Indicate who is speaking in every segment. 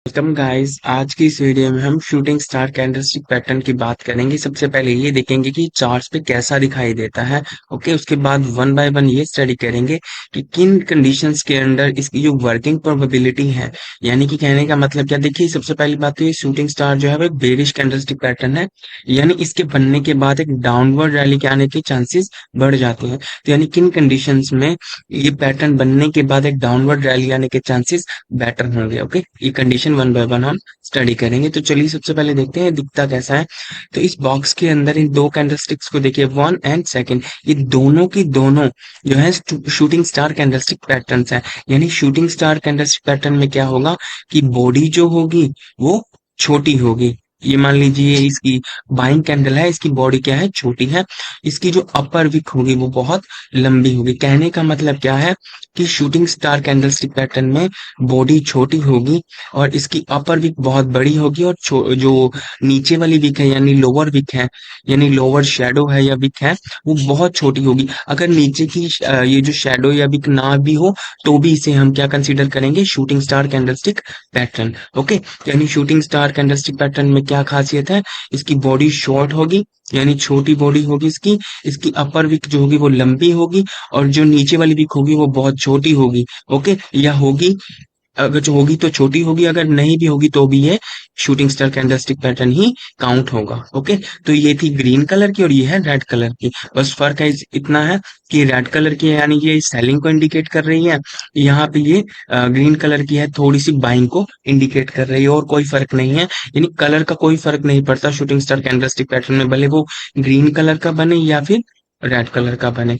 Speaker 1: Welcome guys. आज की इस वीडियो में हम शूटिंग स्टार कैंडलस्टिक पैटर्न की बात करेंगे। सबसे पहले ये देखेंगे कि चार्ट्स पे कैसा दिखाई देता है। ओके, उसके बाद वन बाय वन ये स्टडी करेंगे कि किन कंडीशंस के अंदर इसकी जो वर्किंग प्रोबेबिलिटी है, यानी कि कहने का मतलब क्या। देखिए, सबसे पहली बात तो ये शूटिंग स्टार जो है वो एक बेरिश कैंडलस्टिक पैटर्न है, यानी इसके बनने के बाद एक डाउनवर्ड रैली के आने के चांसेस बढ़ जाते हैं। तो यानी किन कंडीशंस में ये पैटर्न बनने के बाद एक डाउनवर्ड रैली आने के चांसेस बेटर होंगे। ओके, ये कंडीशन वन बाय वन हम स्टडी करेंगे। तो चलिए सबसे पहले देखते हैं दिखता कैसा है। तो इस बॉक्स के अंदर इन दो कैंडलस्टिक्स को देखिए, वन एंड सेकंड, ये दोनों की दोनों जो है शूटिंग स्टार कैंडलस्टिक पैटर्न्स है। यानी शूटिंग स्टार कैंडलस्टिक पैटर्न में क्या होगा कि बॉडी जो होगी वो छोटी होगी। ये मान लीजिए इसकी बाइंग कैंडल है, इसकी बॉडी क्या है, छोटी है। इसकी जो अपर विक होगी वो बहुत लंबी होगी। कहने का मतलब क्या है कि शूटिंग स्टार कैंडलस्टिक पैटर्न में बॉडी छोटी होगी और इसकी अपर विक बहुत बड़ी होगी, और जो नीचे वाली विक है यानी लोअर विक है, यानी लोअर शेडो है या विक है, वो बहुत छोटी होगी। अगर नीचे की ये जो शेडो या विक ना भी हो तो भी इसे हम क्या कंसीडर करेंगे, shooting star candlestick pattern. Okay, यानी शूटिंग स्टार कैंडलस्टिक पैटर्न में क्या खासियत है, इसकी बॉडी शॉर्ट होगी, यानी छोटी बॉडी होगी इसकी। इसकी अपर विक जो होगी वो लंबी होगी, और जो नीचे वाली विक होगी वो बहुत छोटी होगी। ओके, या होगी, अगर जो होगी तो छोटी होगी, अगर नहीं भी होगी तो भी ये शूटिंग स्टार कैंडलस्टिक पैटर्न ही काउंट होगा। ओके, तो ये थी ग्रीन कलर की और ये है रेड कलर की। बस फर्क है इतना है कि रेड कलर की है यानी ये सेलिंग को इंडिकेट कर रही है, यहाँ पे ये ग्रीन कलर की है थोड़ी सी बाइंग को इंडिकेट कर रही है, और कोई फर्क नहीं है। यानी कलर का कोई फर्क नहीं पड़ता शूटिंग स्टार कैंडलस्टिक पैटर्न में, भले वो ग्रीन कलर का बने या फिर रेड कलर का बने।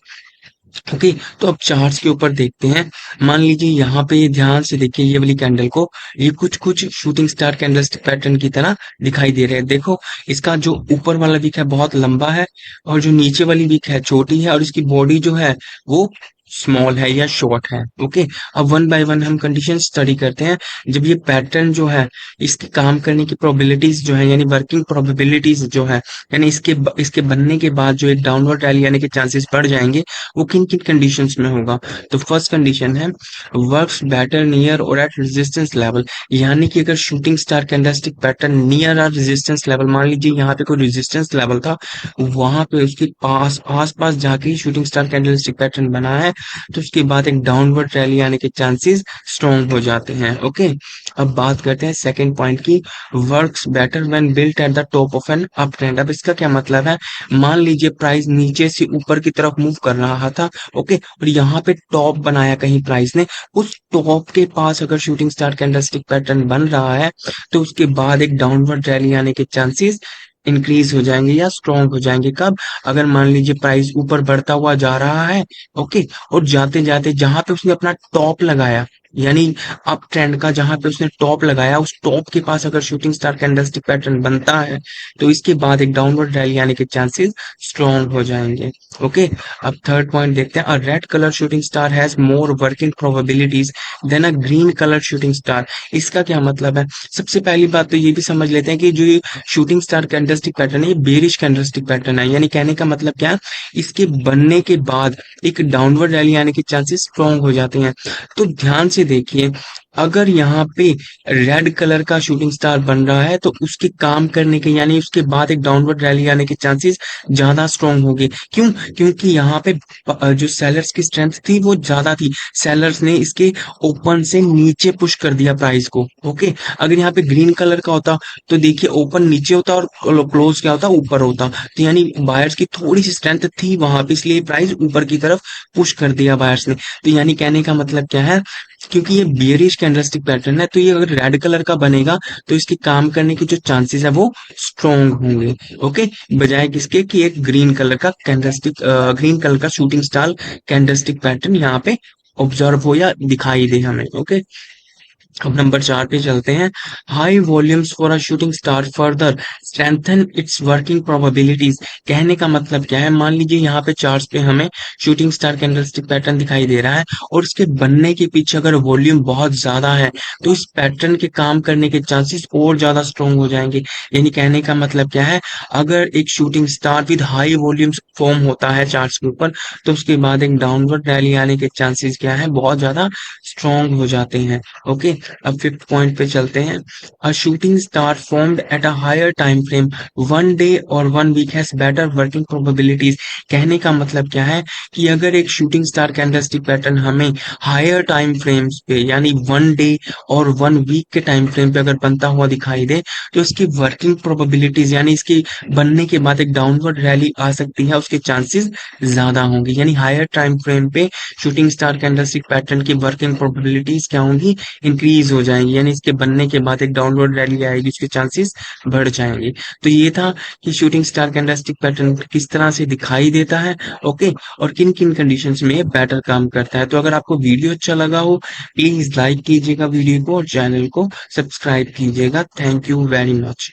Speaker 1: ओके, तो अब चार्ट्स के ऊपर देखते हैं। मान लीजिए यहाँ पे ये ध्यान से देखिए, ये वाली कैंडल को, ये कुछ कुछ शूटिंग स्टार कैंडलस्टिक पैटर्न की तरह दिखाई दे रहे हैं। देखो, इसका जो ऊपर वाला वीक है बहुत लंबा है, और जो नीचे वाली वीक है छोटी है, और इसकी बॉडी जो है वो स्मॉल है या शॉर्ट है। ओके, अब वन बाय वन हम कंडीशन स्टडी करते हैं। जब ये पैटर्न जो है, इसके काम करने की प्रोबेबिलिटीज जो है, यानी वर्किंग प्रोबेबिलिटीज जो है, यानी इसके बनने के बाद जो एक डाउनवर्ड रैली आने के चांसेस बढ़ जाएंगे, वो किन किन कंडीशंस में होगा। तो फर्स्ट कंडीशन है वर्क्स बेटर नियर और एट रेजिस्टेंस लेवल, यानी कि अगर shooting star candlestick pattern near or resistance level, मान लीजिए यहाँ पे कोई रेजिस्टेंस लेवल था, वहां पे उसके पास आस पास जाके ही शूटिंग स्टार कैंडलस्टिक पैटर्न बना है, तो उसके बाद एक डाउनवर्ड रैली आने के चांसेस स्ट्रॉन्ग हो जाते हैं। ओके, अब बात करते हैं सेकेंड पॉइंट की, works better when built at the top of an up trend. अब इसका क्या मतलब है, मान लीजिए प्राइस नीचे से ऊपर की तरफ मूव कर रहा था, ओके, और यहाँ पे टॉप बनाया कहीं प्राइस ने, उस टॉप के पास अगर शूटिंग स्टार कैंडलस्टिक पैटर्न बन रहा है, तो उसके बाद एक डाउनवर्ड रैली आने के चांसेस इंक्रीज हो जाएंगे या स्ट्रॉन्ग हो जाएंगे। कब, अगर मान लीजिए प्राइस ऊपर बढ़ता हुआ जा रहा है, ओके, और जाते जाते जहां पे उसने अपना टॉप लगाया, यानी अप ट्रेंड का जहां पे उसने टॉप लगाया, उस टॉप के पास अगर शूटिंग स्टार कैंडलस्टिक पैटर्न बनता है, तो इसके बाद एक डाउनवर्ड रैली आने के चांसेस स्ट्रॉन्ग हो जाएंगे। ओके, अब थर्ड पॉइंट देखते हैं, a red colour shooting star has more working probabilities than a green colour shooting star. इसका क्या मतलब है, सबसे पहली बात तो ये भी समझ लेते हैं कि जो ये शूटिंग स्टार कैंडलस्टिक पैटर्न है, ये बेरिश कैंडलस्टिक पैटर्न है। यानी कहने का मतलब क्या है, इसके बनने के बाद एक डाउनवर्ड रैली आने के चांसेस स्ट्रॉन्ग हो जाते हैं। तो ध्यान से देखिए, अगर यहाँ पे रेड कलर का शूटिंग स्टार बन रहा है, तो उसके काम करने के यानी उसके बाद एक डाउनवर्ड रैली आने के चांसेस ज्यादा स्ट्रॉन्ग होंगे। क्यों, क्योंकि यहाँ पे जो सेलर्स की स्ट्रेंथ थी वो ज्यादा थी, सेलर्स ने इसके ओपन से नीचे पुश कर दिया प्राइस को। ओके, अगर यहाँ पे ग्रीन कलर का होता तो देखिए ओपन नीचे होता और क्लोज क्या होता, ऊपर होता। तो यानी बायर्स की थोड़ी सी स्ट्रेंथ थी वहां पे, इसलिए प्राइस ऊपर की तरफ पुश कर दिया बायर्स ने। तो यानी कहने का मतलब क्या है, क्योंकि ये बियरिश कैंडलस्टिक पैटर्न है, तो ये अगर रेड कलर का बनेगा तो इसके काम करने के जो चांसेस है वो स्ट्रॉन्ग होंगे। ओके, बजाय किसके कि एक ग्रीन कलर का कैंडलस्टिक, ग्रीन कलर का शूटिंग स्टार कैंडलस्टिक पैटर्न यहाँ पे ऑब्जर्व हो या दिखाई दे हमें। ओके, अब नंबर 4 पे चलते हैं, high volumes for a shooting star further strengthen it's working probabilities. कहने का मतलब क्या है, मान लीजिए यहाँ पे चार्ट्स पे हमें शूटिंग स्टार कैंडलस्टिक पैटर्न दिखाई दे रहा है, और इसके बनने के पीछे अगर वॉल्यूम बहुत ज्यादा है, तो इस पैटर्न के काम करने के चांसेस और ज्यादा स्ट्रॉन्ग हो जाएंगे। यानी कहने का मतलब क्या है, अगर एक shooting star with high volumes form होता है चार्ट्स के ऊपर, तो उसके बाद एक डाउनवर्ड रैली आने के चांसेस क्या है, बहुत ज्यादा स्ट्रॉन्ग हो जाते हैं। ओके, अब फिफ्थ पॉइंट पे चलते हैं। A shooting star formed at a higher time frame one day और one week has better working probabilities. कहने का मतलब क्या है कि अगर एक शूटिंग स्टार कैरेक्टरिस्टिक पैटर्न हमें हायर टाइम फ्रेम्स पे यानी वन डे और वन वीक के टाइम फ्रेम पे अगर बनता हुआ दिखाई दे, तो इसकी वर्किंग प्रोबेबिलिटीज यानी इसकी बनने के बाद एक डाउनवर्ड रैली आ सकती है, उसके चांसेस ज्यादा होंगे। यानी हायर टाइम फ्रेम पे शूटिंग स्टार कैरेक्टरिस्टिक पैटर्न की वर्किंग प्रोबेबिलिटीज क्या होंगी, इंक्रीज हो जाएंगी, यानी इसके बनने के बाद एक डाउनवर्ड रैली आएगी, उसके चांसेस बढ़ जाएंगे। तो ये था कि शूटिंग स्टार कैरेक्टरिस्टिक पैटर्न किस तरह से दिखाई देता है, ओके, और किन किन कंडीशंस में ये बेटर काम करता है। तो अगर आपको वीडियो अच्छा लगा हो, प्लीज लाइक कीजिएगा वीडियो को और चैनल को सब्सक्राइब कीजिएगा। Thank you very much.